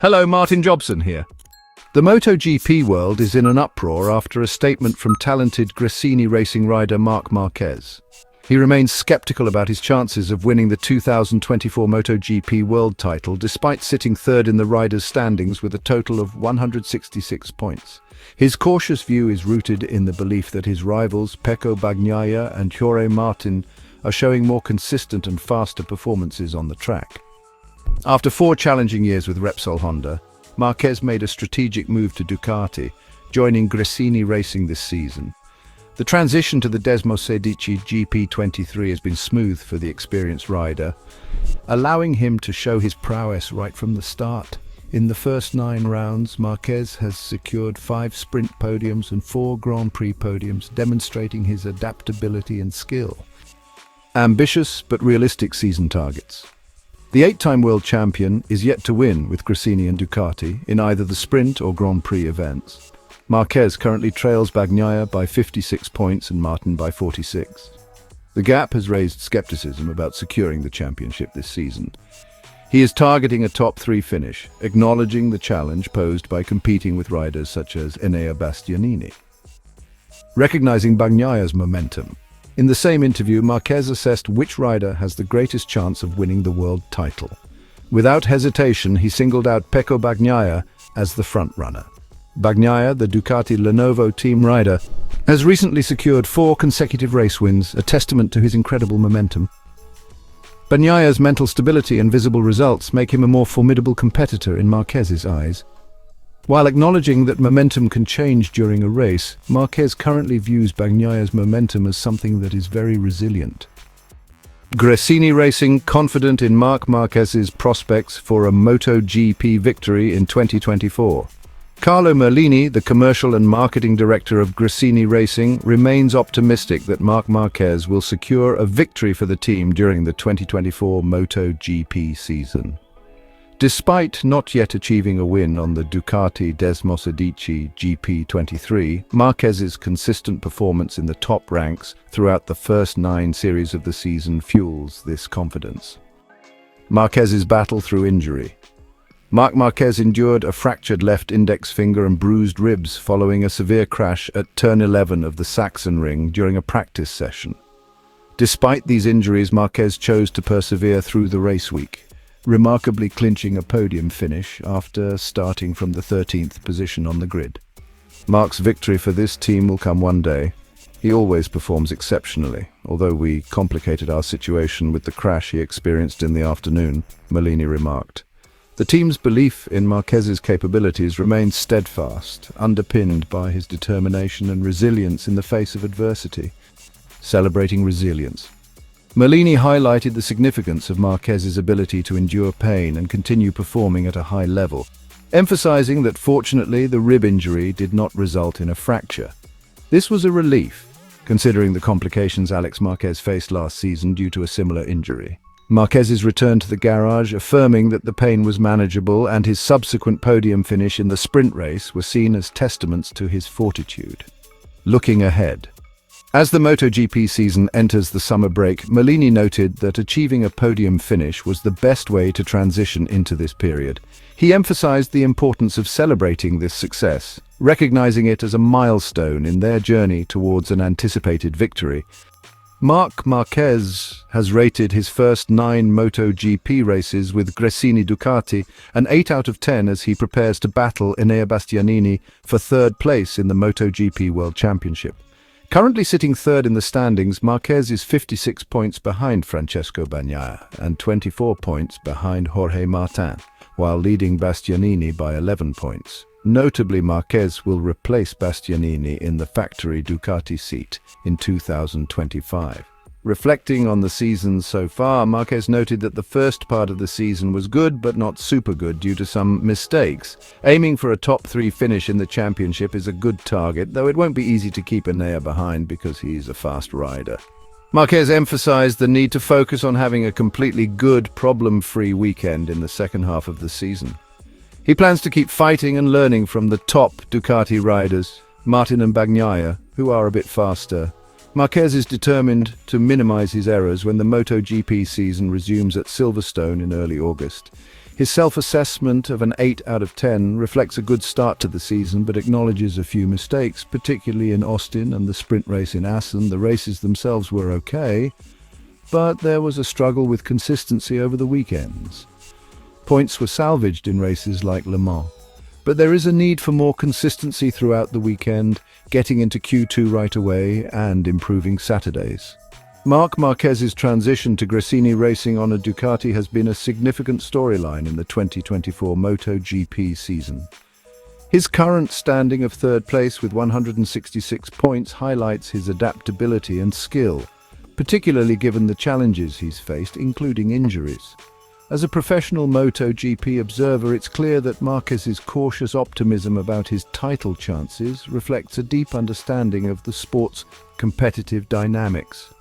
Hello, Martin Jobson here. The MotoGP world is in an uproar after a statement from talented Gresini Racing rider Marc Marquez. He remains skeptical about his chances of winning the 2024 MotoGP world title despite sitting third in the riders' standings with a total of 166 points. His cautious view is rooted in the belief that his rivals Pecco, Bagnaia and Jorge Martin are showing more consistent and faster performances on the track. After 4 challenging years with Repsol Honda, Marquez made a strategic move to Ducati, joining Gresini Racing this season. The transition to the Desmosedici GP23 has been smooth for the experienced rider, allowing him to show his prowess right from the start. In the first 9 rounds, Marquez has secured 5 sprint podiums and 4 Grand Prix podiums, demonstrating his adaptability and skill. Ambitious but realistic season targets. The 8-time world champion is yet to win with Gresini and Ducati in either the sprint or Grand Prix events. Marquez currently trails Bagnaia by 56 points and Martin by 46. The gap has raised skepticism about securing the championship this season. He is targeting a top 3 finish, acknowledging the challenge posed by competing with riders such as Enea Bastianini. Recognizing Bagnaia's momentum, in the same interview, Marquez assessed which rider has the greatest chance of winning the world title. Without hesitation, he singled out Pecco Bagnaia as the front-runner. Bagnaia, the Ducati Lenovo team rider, has recently secured 4 consecutive race wins, a testament to his incredible momentum. Bagnaia's mental stability and visible results make him a more formidable competitor in Marquez's eyes. While acknowledging that momentum can change during a race, Marquez currently views Bagnaia's momentum as something that is very resilient. Gresini Racing confident in Marc Marquez's prospects for a MotoGP victory in 2024. Carlo Merlini, the commercial and marketing director of Gresini Racing, remains optimistic that Marc Marquez will secure a victory for the team during the 2024 MotoGP season. Despite not yet achieving a win on the Ducati Desmosedici GP23, Marquez's consistent performance in the top ranks throughout the first 9 series of the season fuels this confidence. Marquez's battle through injury. Marc Marquez endured a fractured left index finger and bruised ribs following a severe crash at turn 11 of the Saxon Ring during a practice session. Despite these injuries, Marquez chose to persevere through the race week, remarkably clinching a podium finish after starting from the 13th position on the grid. Marc's victory for this team will come one day. He always performs exceptionally, although we complicated our situation with the crash he experienced in the afternoon, Merlini remarked. The team's belief in Marquez's capabilities remains steadfast, underpinned by his determination and resilience in the face of adversity. Celebrating resilience. Merlini highlighted the significance of Marquez's ability to endure pain and continue performing at a high level, emphasizing that fortunately the rib injury did not result in a fracture. This was a relief, considering the complications Alex Marquez faced last season due to a similar injury. Marquez's return to the garage, affirming that the pain was manageable, and his subsequent podium finish in the sprint race were seen as testaments to his fortitude. Looking ahead. As the MotoGP season enters the summer break, Merlini noted that achieving a podium finish was the best way to transition into this period. He emphasized the importance of celebrating this success, recognizing it as a milestone in their journey towards an anticipated victory. Marc Marquez has rated his first 9 MotoGP races with Gresini Ducati an 8 out of 10 as he prepares to battle Enea Bastianini for 3rd place in the MotoGP World Championship. Currently sitting 3rd in the standings, Marquez is 56 points behind Francesco Bagnaia and 24 points behind Jorge Martin, while leading Bastianini by 11 points. Notably, Marquez will replace Bastianini in the factory Ducati seat in 2025. Reflecting on the season so far, Marquez noted that the first part of the season was good but not super good due to some mistakes. Aiming for a top 3 finish in the championship is a good target, though it won't be easy to keep Enea behind because he's a fast rider. Marquez emphasized the need to focus on having a completely good, problem-free weekend in the second half of the season. He plans to keep fighting and learning from the top Ducati riders, Martin and Bagnaia, who are a bit faster. Marquez is determined to minimize his errors when the MotoGP season resumes at Silverstone in early August. His self-assessment of an 8 out of 10 reflects a good start to the season but acknowledges a few mistakes, particularly in Austin and the sprint race in Assen. The races themselves were okay, but there was a struggle with consistency over the weekends. Points were salvaged in races like Le Mans, but there is a need for more consistency throughout the weekend, getting into Q2 right away and improving Saturdays. Marc Marquez's transition to Gresini Racing on a Ducati has been a significant storyline in the 2024 MotoGP season. His current standing of third place with 166 points highlights his adaptability and skill, particularly given the challenges he's faced, including injuries. As a professional MotoGP observer, it's clear that Marquez's cautious optimism about his title chances reflects a deep understanding of the sport's competitive dynamics.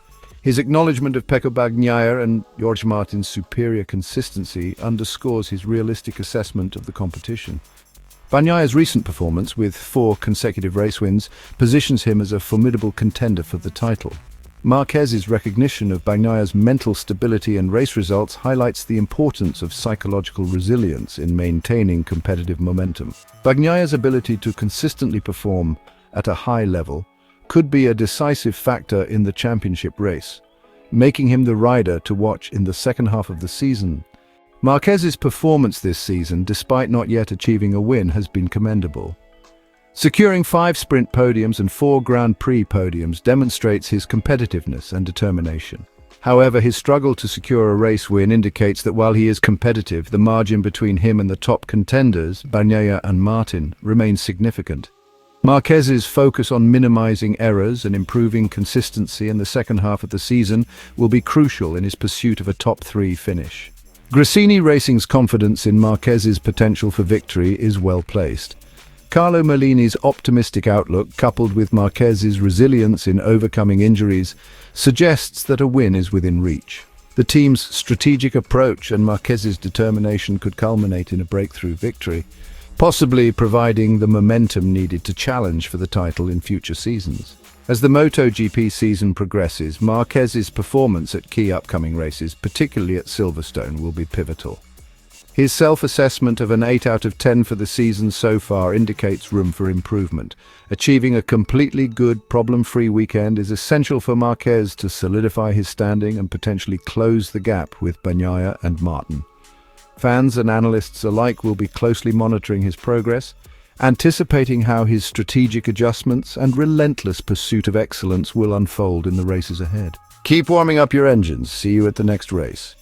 His acknowledgement of Pecco Bagnaia and Jorge Martin's superior consistency underscores his realistic assessment of the competition. Bagnaia's recent performance, with 4 consecutive race wins, positions him as a formidable contender for the title. Marquez's recognition of Bagnaia's mental stability and race results highlights the importance of psychological resilience in maintaining competitive momentum. Bagnaia's ability to consistently perform at a high level could be a decisive factor in the championship race, making him the rider to watch in the second half of the season. Marquez's performance this season, despite not yet achieving a win, has been commendable. Securing 5 sprint podiums and 4 Grand Prix podiums demonstrates his competitiveness and determination. However, his struggle to secure a race win indicates that while he is competitive, the margin between him and the top contenders, Bagnaia and Martin, remains significant. Marquez's focus on minimizing errors and improving consistency in the second half of the season will be crucial in his pursuit of a top 3 finish. Gresini Racing's confidence in Marquez's potential for victory is well placed. Carlo Merlini's optimistic outlook, coupled with Marquez's resilience in overcoming injuries, suggests that a win is within reach. The team's strategic approach and Marquez's determination could culminate in a breakthrough victory, possibly providing the momentum needed to challenge for the title in future seasons. As the MotoGP season progresses, Marquez's performance at key upcoming races, particularly at Silverstone, will be pivotal. His self-assessment of an 8 out of 10 for the season so far indicates room for improvement. Achieving a completely good, problem-free weekend is essential for Marquez to solidify his standing and potentially close the gap with Bagnaia and Martin. Fans and analysts alike will be closely monitoring his progress, anticipating how his strategic adjustments and relentless pursuit of excellence will unfold in the races ahead. Keep warming up your engines. See you at the next race.